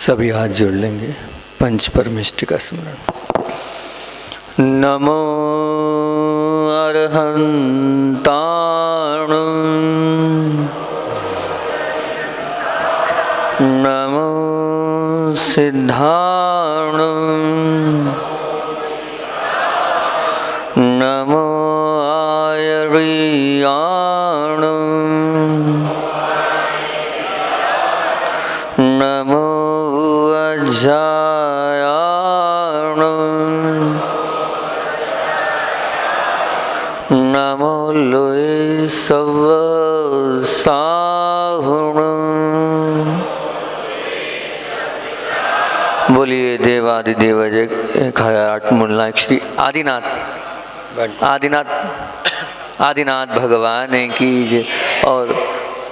सभी हाथ जोड़ लेंगे। पंच परमिष्टि का स्मरण। नमो अरहंताणं, नमो सिद्धाणं, नमो आयर्याणं, नमो अज्जायाणं, नमो लोय सव साहुणं। बोलिए देवादिदेव जय खराट मूलनायक श्री आदिनाथ भगवान की जय। और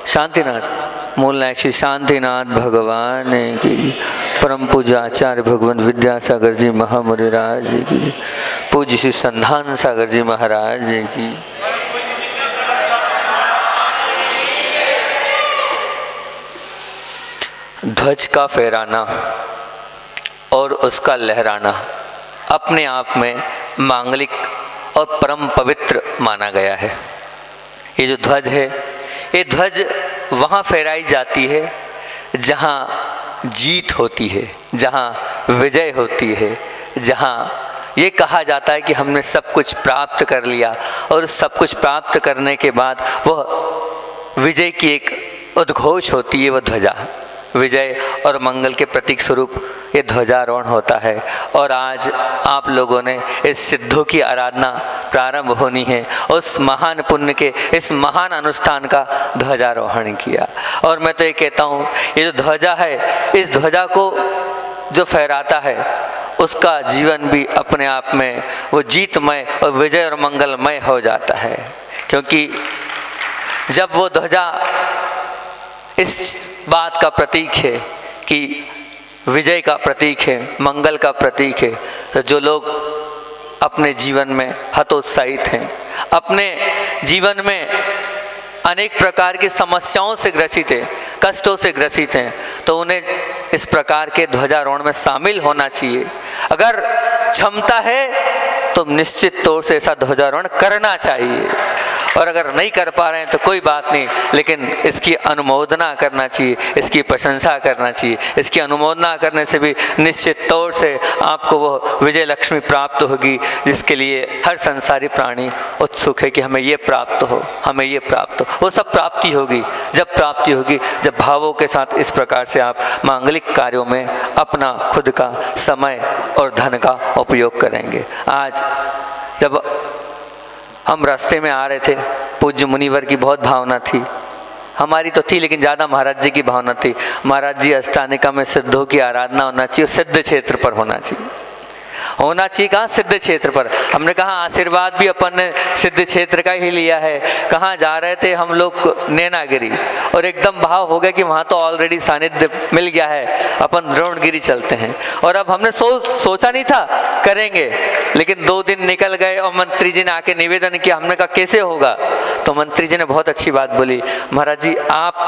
शांतिनाथ मूलनायक श्री शांतिनाथ भगवान की, परम पूज्य आचार्य भगवान विद्यासागर जी महामुनिराज की, पूज्य श्री संधान सागर जी महाराज की। ध्वज का फहराना और उसका लहराना अपने आप में मांगलिक और परम पवित्र माना गया है। ये जो ध्वज है, ये ध्वज वहाँ फहराई जाती है जहाँ जीत होती है, जहाँ विजय होती है, जहाँ ये कहा जाता है कि हमने सब कुछ प्राप्त कर लिया, और सब कुछ प्राप्त करने के बाद वह विजय की एक उद्घोष होती है, वह ध्वजा। विजय और मंगल के प्रतीक स्वरूप ये ध्वजारोहण होता है। और आज आप लोगों ने इस सिद्धों की आराधना प्रारंभ होनी है, उस महान पुण्य के इस महान अनुष्ठान का ध्वजारोहण किया। और मैं तो ये कहता हूँ, ये जो ध्वजा है, इस ध्वजा को जो फहराता है उसका जीवन भी अपने आप में वो जीतमय और विजय और मंगलमय हो जाता है। क्योंकि जब वो ध्वजा इस बात का प्रतीक है कि विजय का प्रतीक है, मंगल का प्रतीक है, तो जो लोग अपने जीवन में हतोत्साहित हैं, अपने जीवन में अनेक प्रकार की समस्याओं से ग्रसित हैं, कष्टों से ग्रसित हैं, तो उन्हें इस प्रकार के ध्वजारोहण में शामिल होना चाहिए। अगर क्षमता है तो निश्चित तौर से ऐसा ध्वजारोहण करना चाहिए, और अगर नहीं कर पा रहे हैं तो कोई बात नहीं, लेकिन इसकी अनुमोदना करना चाहिए, इसकी प्रशंसा करना चाहिए। इसकी अनुमोदना करने से भी निश्चित तौर से आपको वह विजय लक्ष्मी प्राप्त होगी, जिसके लिए हर संसारी प्राणी उत्सुक है कि हमें ये प्राप्त हो, हमें ये प्राप्त हो। वो सब प्राप्ति होगी, जब प्राप्ति होगी जब भावों के साथ इस प्रकार से आप मांगलिक कार्यों में अपना खुद का समय और धन का उपयोग करेंगे। आज जब हम रास्ते में आ रहे थे, पूज्य मुनिवर की बहुत भावना थी, हमारी तो थी लेकिन ज़्यादा महाराज जी की भावना थी। महाराज जी अष्टानिका में सिद्धों की आराधना होना चाहिए, सिद्ध क्षेत्र पर होना चाहिए। कहाँ? सिद्ध क्षेत्र पर। हमने कहा आशीर्वाद भी अपन ने सिद्ध क्षेत्र का ही लिया है। कहाँ जा रहे थे हम लोग? नैनागिरी, और एकदम भाव हो गया कि वहाँ तो ऑलरेडी सानिध्य मिल गया है, अपन द्रोणगिरी चलते हैं। और अब हमने सोचा नहीं था करेंगे, लेकिन 2 दिन निकल गए और मंत्री जी ने आके निवेदन किया। हमने कहा कैसे होगा? तो मंत्री जी ने बहुत अच्छी बात बोली, महाराज जी आप,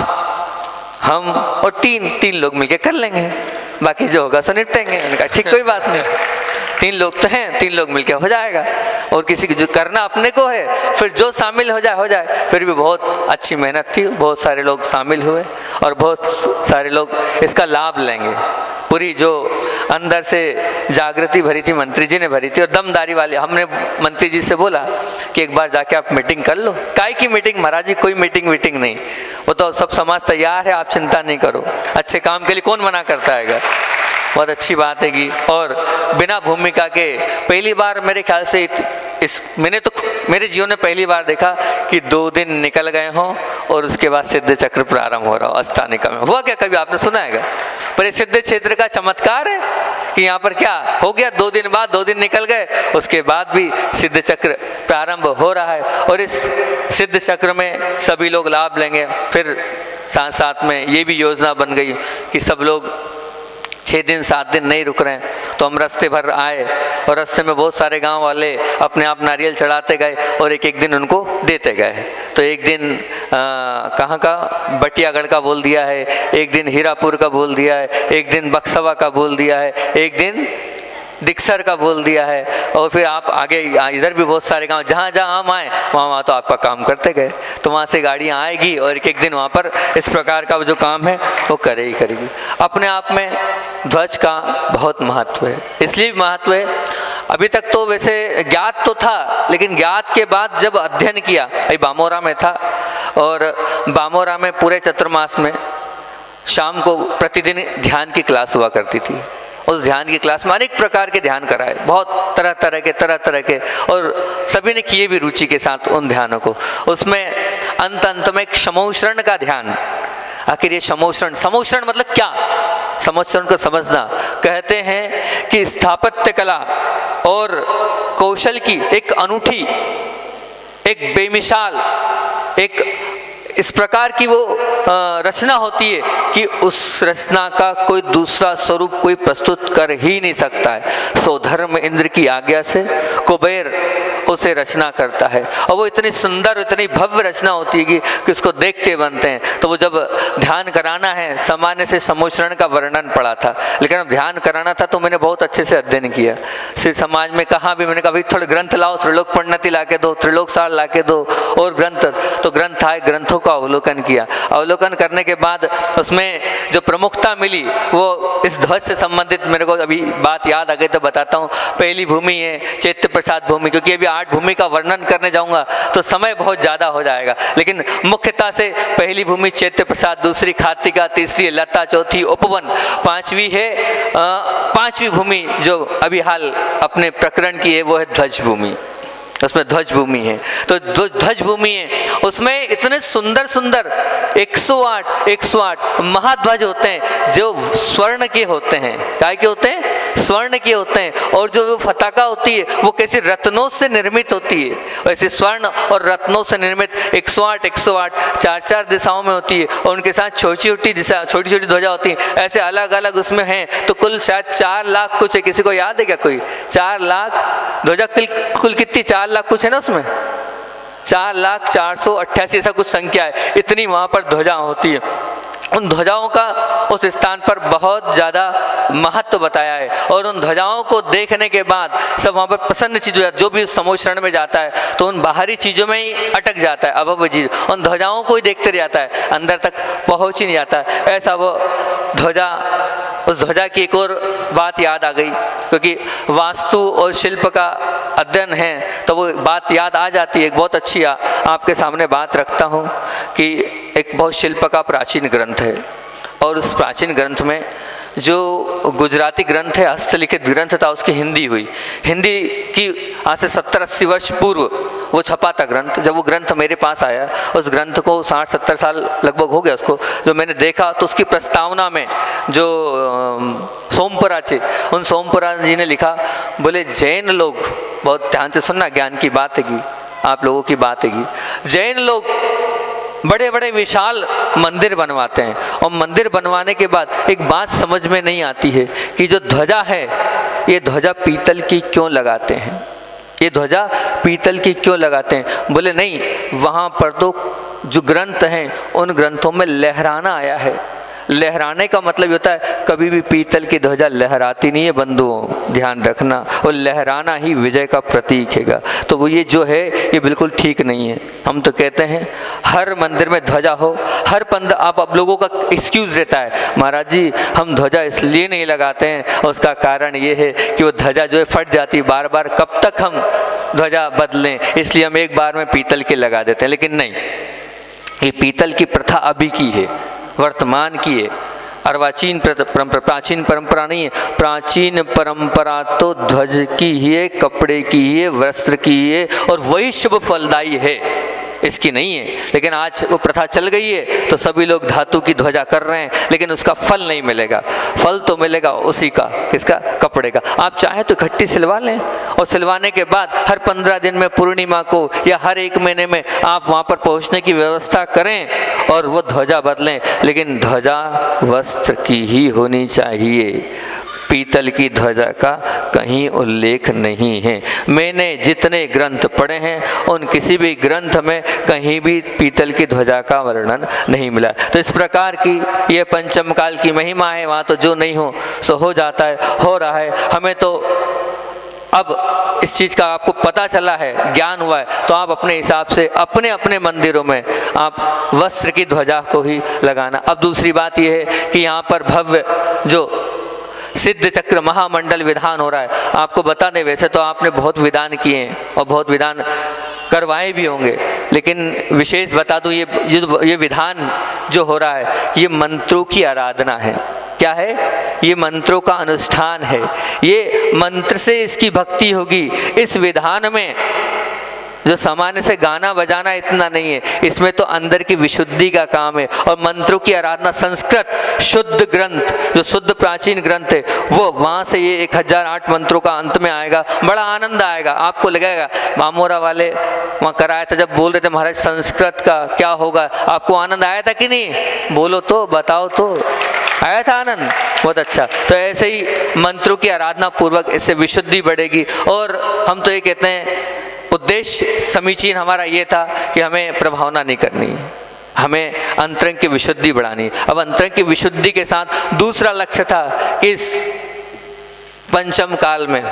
हम और तीन लोग मिलके कर लेंगे, बाकी जो होगा सो निपटेंगे। मैंने कहा ठीक, कोई बात नहीं, 3 लोग तो हैं, 3 लोग मिलके हो जाएगा। और किसी की जो करना अपने को है, फिर जो शामिल हो जाए। फिर भी बहुत अच्छी मेहनत थी, बहुत सारे लोग शामिल हुए और बहुत सारे लोग इसका लाभ लेंगे। पूरी जो अंदर से जागृति भरी थी मंत्री जी ने भरी थी, और दमदारी वाले। हमने मंत्री जी से बोला कि एक बार जाके आप मीटिंग कर लो। काय की मीटिंग महाराज जी? कोई मीटिंग नहीं, वो तो सब समाज तैयार है, आप चिंता नहीं करो। अच्छे काम के लिए कौन मना करता है? बहुत अच्छी बात है कि, और बिना भूमिका के पहली बार मेरे ख्याल से मैंने तो मेरे जीवन में पहली बार देखा कि 2 दिन निकल गए हों और उसके बाद सिद्ध चक्र प्रारंभ हो रहा हो अष्टानिका में। हुआ क्या? कभी आपने सुना है? पर ये सिद्ध क्षेत्र का चमत्कार है कि यहाँ पर क्या हो गया, 2 दिन बाद 2 दिन निकल गए, उसके बाद भी सिद्ध चक्र प्रारंभ हो रहा है। और इस सिद्ध चक्र में सभी लोग लाभ लेंगे। फिर साथ में ये भी योजना बन गई कि सब लोग 6 दिन 7 दिन नहीं रुक रहे हैं, तो हम रास्ते भर आए और रास्ते में बहुत सारे गांव वाले अपने आप नारियल चढ़ाते गए और एक एक दिन उनको देते गए। तो एक दिन कहाँ का बटियागढ़ का बोल दिया है, एक दिन हीरापुर का बोल दिया है, एक दिन बक्सवा का बोल दिया है, एक दिन दिक्सर का बोल दिया है, और फिर आप आगे इधर भी बहुत सारे गांव जहाँ जहाँ हम आए वहाँ तो आपका काम करते गए। तो वहाँ से गाड़ियाँ आएगी और एक एक दिन वहाँ पर इस प्रकार का जो काम है वो करे ही करेगी। अपने आप में ध्वज का बहुत महत्व है, इसलिए महत्व है। अभी तक तो वैसे ज्ञात तो था, लेकिन ज्ञात के बाद जब अध्ययन किया, अभी बामोरा में था और बामोरा में पूरे चतुर्मास में शाम को प्रतिदिन ध्यान की क्लास हुआ करती थी। उस ध्यान की क्लास में अनेक प्रकार के ध्यान कराए, बहुत तरह तरह के, और सभी ने किए भी रुचि के साथ उन ध्यानों को। उसमें अंत में क्षमोशरण का ध्यान। आखिर ये समोशरण मतलब क्या? समोशरण को समझना। कहते हैं कि स्थापत्य कला और कौशल की एक अनूठी, एक बेमिसाल, एक इस प्रकार की वो रचना होती है कि उस रचना का कोई दूसरा स्वरूप कोई प्रस्तुत कर ही नहीं सकता है। सो धर्म इंद्र की आज्ञा से कुबेर उसे रचना करता है, और वो इतनी सुंदर, इतनी भव्य रचना होती है कि उसको देखते बनते हैं। तो वो जब ध्यान कराना है, सामान्य से समोशरण का वर्णन पढ़ा था, लेकिन अब ध्यान कराना था तो मैंने बहुत अच्छे से अध्ययन किया। श्री समाज में कहाँ भी मैंने कहा भाई थोड़े ग्रंथ लाओ, त्रिलोक पंडिती ला के दो, त्रिलोक सार ला के दो, और ग्रंथ, तो ग्रंथ आए, ग्रंथों का अवलोकन किया। अवलोकन करने के बाद उसमें जो प्रमुखता मिली वो इस ध्वज से संबंधित, मेरे को अभी बात याद आ गई तो बताता हूँ। पहली भूमि है चैत्य प्रसाद भूमि, क्योंकि अभी 8 भूमि का वर्णन करने जाऊंगा तो समय बहुत ज़्यादा हो जाएगा, लेकिन मुख्यतः से पहली भूमि चैत्य प्रसाद, दूसरी खातिका, तीसरी लता, चौथी उपवन, पांचवी है पांचवी भूमि जो अभी हाल अपने प्रकरण की है वो है ध्वज भूमि। उसमें ध्वज भूमि है, तो ध्वज भूमि है, उसमें इतने सुंदर सुंदर 108 महाध्वज होते हैं जो स्वर्ण के होते हैं। क्या के होते हैं? स्वर्ण के होते हैं। और जो पताका होती है वो कैसे रत्नों से निर्मित होती है, वैसे स्वर्ण और रत्नों से निर्मित 108 4 दिशाओं में होती है, और उनके साथ छोटी छोटी ध्वजा होती है। ऐसे अलग अलग उसमें हैं, तो कुल शायद 4 लाख कुछ है। किसी को याद है क्या? कोई 4 लाख ध्वजा कुल कितनी? 4 लाख कुछ है ना उसमें, 4,488,088 ऐसा कुछ संख्या है। इतनी वहाँ पर ध्वजा होती है। उन ध्वजाओं का उस स्थान पर बहुत ज़्यादा महत्व बताया है, और उन ध्वजाओं को देखने के बाद सब वहाँ पर प्रसन्न चीज़ हो जाती है। जो भी समोशरण में जाता है तो उन बाहरी चीज़ों में ही अटक जाता है, अभव्य चीज़, उन ध्वजाओं को ही देखते रह जाता है, अंदर तक पहुँच ही नहीं जाता। ऐसा वो ध्वजा, उस ध्वजा की एक और बात याद आ गई, क्योंकि वास्तु और शिल्प का अध्ययन है तो वो बात याद आ जाती है। एक बहुत अच्छी आपके सामने बात रखता हूँ कि एक बहुत शिल्प का प्राचीन ग्रंथ है, और उस प्राचीन ग्रंथ में जो गुजराती ग्रंथ है, हस्तलिखित ग्रंथ था, उसकी हिंदी हुई। हिंदी की आज से 70-80 वर्ष पूर्व वो छपा था ग्रंथ। जब वो ग्रंथ मेरे पास आया, उस ग्रंथ को 60-70 साल लगभग हो गया उसको, जो मैंने देखा तो उसकी प्रस्तावना में जो सोमपुराचे, उन सोमपुरा जी ने लिखा, बोले जैन लोग, बहुत ध्यान से सुनना, ज्ञान की बात है कि आप लोगों की बात है कि जैन लोग बड़े बड़े विशाल मंदिर बनवाते हैं, और मंदिर बनवाने के बाद एक बात समझ में नहीं आती है कि जो ध्वजा है, ये ध्वजा पीतल की क्यों लगाते हैं? ये ध्वजा पीतल की क्यों लगाते हैं? बोले नहीं, वहाँ पर तो जो ग्रंथ हैं उन ग्रंथों में लहराना आया है। लहराने का मतलब होता है कभी भी पीतल की ध्वजा लहराती नहीं है बंधुओं, ध्यान रखना, और लहराना ही विजय का प्रतीक है। तो वो ये जो है ये बिल्कुल ठीक नहीं है। हम तो कहते हैं हर मंदिर में ध्वजा हो, हर पंद्रह, आप लोगों का एक्सक्यूज़ रहता है, महाराज जी हम ध्वजा इसलिए नहीं लगाते हैं, उसका कारण ये है कि वो ध्वजा जो है फट जाती है, बार बार कब तक हम ध्वजा बदलें, इसलिए हम एक बार में पीतल की लगा देते हैं। लेकिन नहीं, ये पीतल की प्रथा अभी की है, वर्तमान की है, अर्वाचीन प्राचीन परंपरा नहीं है। प्राचीन परंपरा तो ध्वज की ही है, कपड़े की ही है, वस्त्र की ही है, और वही शुभ फलदायी है, इसकी नहीं है। लेकिन आज वो प्रथा चल गई है तो सभी लोग धातु की ध्वजा कर रहे हैं, लेकिन उसका फल नहीं मिलेगा। फल तो मिलेगा उसी का, किसका? कपड़े का। आप चाहे तो इकट्ठी सिलवा लें, और सिलवाने के बाद हर 15 दिन में, पूर्णिमा को या हर 1 महीने में आप वहाँ पर पहुँचने की व्यवस्था करें और वो ध्वजा बदलें, लेकिन ध्वजा वस्त्र की ही होनी चाहिए। पीतल की ध्वजा का कहीं उल्लेख नहीं है। मैंने जितने ग्रंथ पढ़े हैं उन किसी भी ग्रंथ में कहीं भी पीतल की ध्वजा का वर्णन नहीं मिला। तो इस प्रकार की ये पंचम काल की महिमा है। वहाँ तो जो नहीं हो सो हो जाता है, हो रहा है। हमें तो अब इस चीज़ का आपको पता चला है, ज्ञान हुआ है, तो आप अपने हिसाब से अपने अपने मंदिरों में आप वस्त्र की ध्वजा को ही लगाना। अब दूसरी बात यह है कि यहाँ पर भव्य जो सिद्ध चक्र महामंडल विधान हो रहा है, आपको बता दें, वैसे तो आपने बहुत विधान किए हैं और बहुत विधान करवाए भी होंगे, लेकिन विशेष बता दूं, ये विधान जो हो रहा है ये मंत्रों की आराधना है। क्या है? ये मंत्रों का अनुष्ठान है। ये मंत्र से इसकी भक्ति होगी। इस विधान में जो सामान्य से गाना बजाना इतना नहीं है, इसमें तो अंदर की विशुद्धि का काम है। और मंत्रों की आराधना, संस्कृत शुद्ध ग्रंथ, जो शुद्ध प्राचीन ग्रंथ है, वो वहाँ से ये 1008 मंत्रों का अंत में आएगा। बड़ा आनंद आएगा, आपको लगेगा। मामोरा वाले वहाँ कराया था, जब बोल रहे थे महाराज संस्कृत का क्या होगा, आपको आनंद आया था कि नहीं? बोलो तो, बताओ तो, आया था आनंद? बहुत अच्छा। तो ऐसे ही मंत्रों की आराधना पूर्वक इससे विशुद्धि बढ़ेगी। और हम तो ये कहते हैं, उद्देश्य समीचीन हमारा ये था कि हमें प्रभावना नहीं करनी, हमें अंतरंग की विशुद्धि बढ़ानी। अब अंतरंग की विशुद्धि के साथ दूसरा लक्ष्य था कि इस पंचम काल में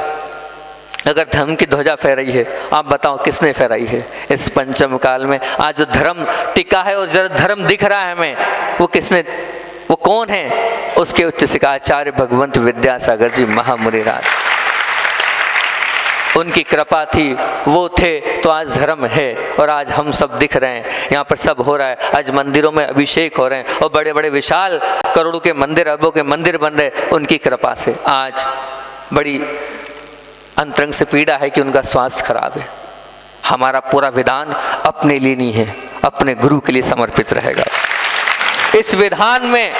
अगर धर्म की ध्वजा फहराई है, आप बताओ किसने फहराई है इस पंचम काल में? आज जो धर्म टिका है और जरा धर्म दिख रहा है हमें, वो किसने, वो कौन है? उसके उच्च शिखा आचार्य भगवंत विद्यासागर जी महामुनिराज, उनकी कृपा थी, वो थे तो आज धर्म है। और आज हम सब दिख रहे हैं, यहाँ पर सब हो रहा है। आज मंदिरों में अभिषेक हो रहे हैं और बड़े बड़े विशाल करोड़ों के मंदिर, अरबों के मंदिर बन रहे, उनकी कृपा से। आज बड़ी अंतरंग से पीड़ा है कि उनका स्वास्थ्य खराब है। हमारा पूरा विधान अपने लिए नहीं है, अपने गुरु के लिए समर्पित रहेगा। इस विधान में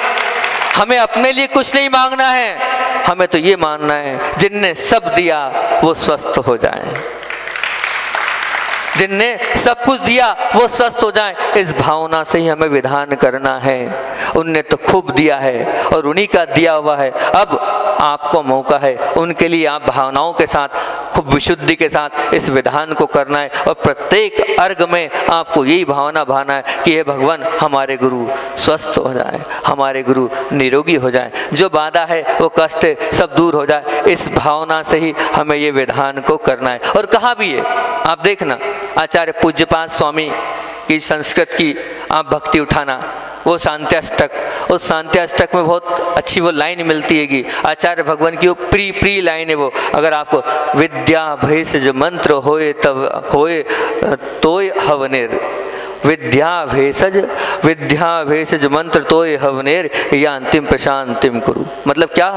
हमें अपने लिए कुछ नहीं मांगना है, हमें तो ये मानना है जिनने सब दिया वो स्वस्थ हो जाएं, जिनने सब कुछ दिया वो स्वस्थ हो जाएं। इस भावना से ही हमें विधान करना है। उनने तो खूब दिया है और उन्हीं का दिया हुआ है। अब आपको मौका है, उनके लिए आप भावनाओं के साथ, खूब विशुद्धि के साथ इस विधान को करना है। और प्रत्येक अर्घ में आपको यही भावना भाना है कि हे भगवान, हमारे गुरु स्वस्थ हो जाए, हमारे गुरु निरोगी हो जाए, जो बाधा है वो कष्ट है सब दूर हो जाए। इस भावना से ही हमें ये विधान को करना है। और कहा भी है, आप देखना, आचार्य पूज्यपाद स्वामी की संस्कृत की आप भक्ति उठाना, वो शांत्याष्टक, उस शांत्याष्टक में बहुत अच्छी वो लाइन मिलती है कि आचार्य भगवान की वो प्री लाइन है वो। अगर आपको विद्या भेषज मंत्र होए तब होए तोय हवनेर, विद्या भेषज मंत्र तोय हवनेर, या अंतिम प्रशांतिम कुरु। मतलब क्या?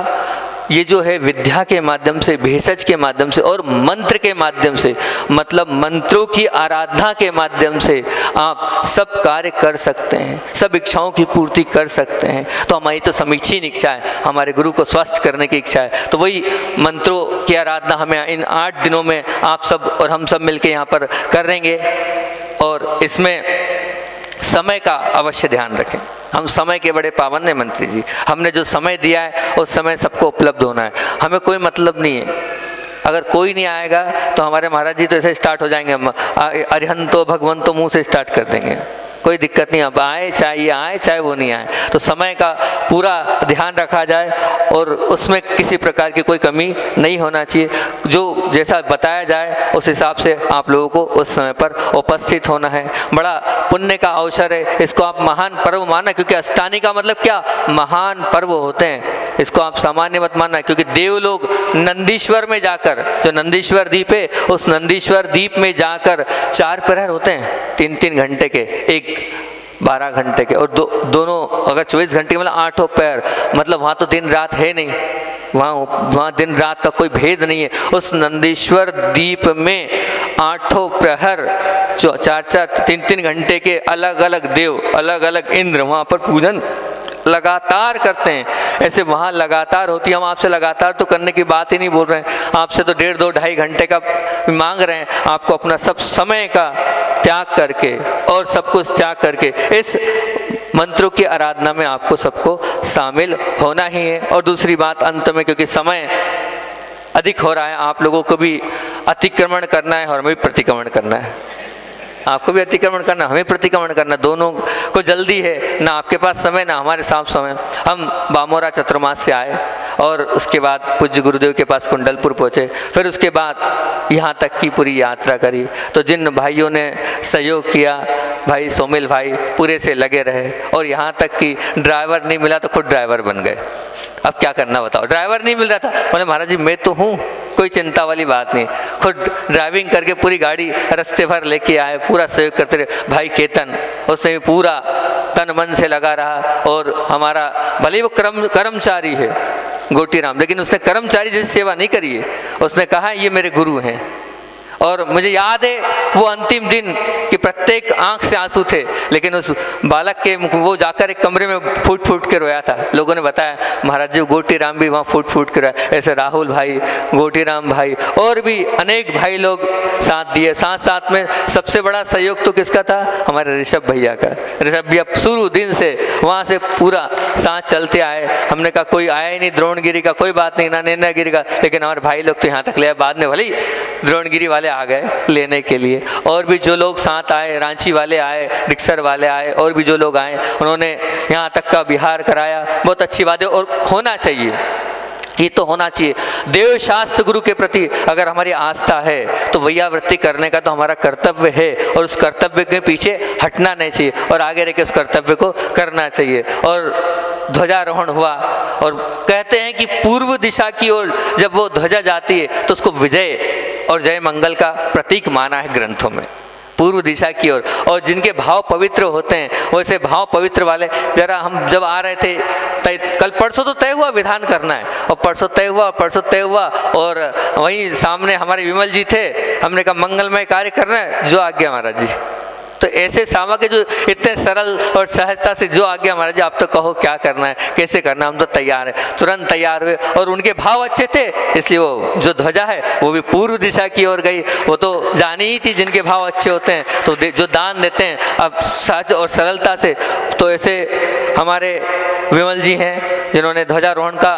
ये जो है विद्या के माध्यम से, भेषज के माध्यम से और मंत्र के माध्यम से, मतलब मंत्रों की आराधना के माध्यम से आप सब कार्य कर सकते हैं, सब इच्छाओं की पूर्ति कर सकते हैं। तो हमारी तो समीचीन इच्छा है, हमारे गुरु को स्वस्थ करने की इच्छा है। तो वही मंत्रों की आराधना हमें इन 8 दिनों में आप सब और हम सब मिलकर यहाँ पर करेंगे। और इसमें समय का अवश्य ध्यान रखें। हम समय के बड़े पाबंद हैं मंत्री जी। हमने जो समय दिया है उस समय सबको उपलब्ध होना है, हमें कोई मतलब नहीं है। अगर कोई नहीं आएगा तो हमारे महाराज जी तो ऐसे स्टार्ट हो जाएंगे, अरिहंतो भगवंतो मुँह से स्टार्ट कर देंगे, कोई दिक्कत नहीं। अब आए चाहे वो नहीं आए। तो समय का पूरा ध्यान रखा जाए और उसमें किसी प्रकार की कोई कमी नहीं होना चाहिए। जो जैसा बताया जाए उस हिसाब से आप लोगों को उस समय पर उपस्थित होना है। बड़ा पुण्य का अवसर है, इसको आप महान पर्व माना, क्योंकि अष्टानी का मतलब क्या? महान पर्व होते हैं। इसको आप सामान्य मत मानना, क्योंकि देव लोग नंदीश्वर में जाकर, जो नंदीश्वर द्वीप है, उस नंदीश्वर द्वीप में जाकर 4 प्रहर होते हैं, 3-3 घंटे के, एक 12 घंटे के, और दोनों अगर 24 घंटे के मतलब 8 प्रहर। मतलब वहाँ तो दिन रात है नहीं, वहाँ दिन रात का कोई भेद नहीं है। उस नंदीश्वर द्वीप में 8 प्रहर, 4-4, 3-3 घंटे के अलग अलग देव, अलग अलग इंद्र वहाँ पर पूजन लगातार करते हैं। ऐसे वहाँ लगातार होती है। हम आपसे लगातार तो करने की बात ही नहीं बोल रहे हैं, आपसे तो 1.5, 2, 2.5 घंटे का मांग रहे हैं। आपको अपना सब समय का त्याग करके और सब कुछ त्याग करके इस मंत्रों की आराधना में आपको सबको शामिल होना ही है। और दूसरी बात अंत में, क्योंकि समय अधिक हो रहा है, आप लोगों को भी अतिक्रमण करना है और हमें भी प्रतिक्रमण करना है। आपको भी अतिक्रमण करना, हमें प्रतिक्रमण करना, दोनों को जल्दी है, ना आपके पास समय ना हमारे साथ समय। हम बामोरा चतुर्मास से आए और उसके बाद पूज्य गुरुदेव के पास कुंडलपुर पहुँचे, फिर उसके बाद यहाँ तक की पूरी यात्रा करी। तो जिन भाइयों ने सहयोग किया, भाई सोमिल भाई पूरे से लगे रहे, और यहाँ तक कि ड्राइवर नहीं मिला तो खुद ड्राइवर बन गए। अब क्या करना बताओ, ड्राइवर नहीं मिल रहा था, बोले महाराज जी मैं तो हूँ, कोई चिंता वाली बात नहीं। खुद ड्राइविंग करके पूरी गाड़ी रास्ते भर लेके आए, पूरा सहयोग करते रहे। भाई केतन उसने पूरा तन मन से लगा रहा, और हमारा भले वो कर्मचारी है गोटीराम, लेकिन उसने कर्मचारी जैसी सेवा नहीं करी है। उसने कहा ये मेरे गुरु हैं। और मुझे याद है वो अंतिम दिन कि प्रत्येक आंख से आंसू थे, लेकिन उस बालक के मुख, वो जाकर एक कमरे में फूट फूट के रोया था। लोगों ने बताया महाराज जी गोटीराम भी वहाँ फूट फूट के रोया। ऐसे राहुल भाई, गोटीराम भाई और भी अनेक भाई लोग साथ दिए। साथ साथ में सबसे बड़ा सहयोग तो किसका था, हमारे ऋषभ भैया का। ऋषभ भैया शुरू दिन से वहाँ से पूरा साथ चलते आए। हमने कहा कोई आया ही नहीं द्रोणगिरी का, कोई बात नहीं ना नैनागिरी का, लेकिन हमारे भाई लोग तो यहाँ तक ले आए। बाद में भले ही द्रोणगिरी वाले आ गए लेने के लिए, और भी जो लोग साथ आए, रांची वाले आए, डिक्सर वाले आए, और भी जो लोग आए उन्होंने यहाँ तक का विहार कराया। बहुत अच्छी बात है, और होना चाहिए, ये तो होना चाहिए। देव शास्त्र गुरु के प्रति अगर हमारी आस्था है तो वैयावृत्ति करने का तो हमारा कर्तव्य है, और उस कर्तव्य के पीछे हटना नहीं चाहिए और आगे रह के उस कर्तव्य को करना चाहिए। और ध्वजारोहण हुआ, और कहते हैं कि पूर्व दिशा की ओर जब वो ध्वजा जाती है तो उसको विजय और जय मंगल का प्रतीक माना है ग्रंथों में, पूर्व दिशा की ओर। और जिनके भाव पवित्र होते हैं वैसे भाव पवित्र वाले, जरा हम जब आ रहे थे कल परसों तो तय हुआ विधान करना है, और परसों तय हुआ, और वहीं सामने हमारे विमल जी थे। हमने कहा मंगलमय कार्य करना है, जो आज्ञा महाराज जी। तो ऐसे सामा के जो इतने सरल और सहजता से जो आज्ञा महाराज जी आप तो कहो क्या करना है, कैसे करना, हम तो तैयार हैं। तुरंत तैयार हुए, और उनके भाव अच्छे थे इसलिए वो जो ध्वजा है वो भी पूर्व दिशा की ओर गई। वो तो जानी ही थी जिनके भाव अच्छे होते हैं तो जो दान देते हैं अब सहज और सरलता से। तो ऐसे हमारे विमल जी हैं जिन्होंने ध्वजारोहण का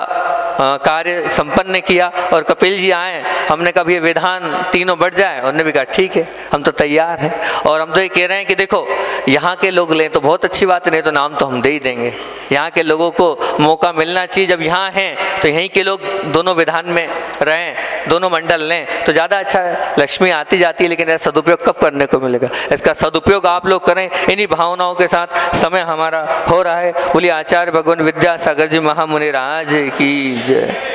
कार्य संपन्न किया, और कपिल जी आए। हमने कहा ये विधान तीनों बढ़ जाए, उन्होंने भी कहा ठीक है हम तो तैयार हैं। और हम तो ये कह रहे हैं कि देखो यहाँ के लोग लें तो बहुत अच्छी बात है, नहीं तो नाम तो हम दे ही देंगे। यहाँ के लोगों को मौका मिलना चाहिए, जब यहाँ हैं तो यहीं के लोग दोनों विधान में रहें, दोनों मंडल लें तो ज़्यादा अच्छा है। लक्ष्मी आती जाती है, लेकिन इसका सदुपयोग कब करने को मिलेगा, इसका सदुपयोग आप लोग करें। इन्हीं भावनाओं के साथ समय हमारा हो रहा है। बोलिए आचार्य भगवान विद्यासागर जी महामुनि राज की जय।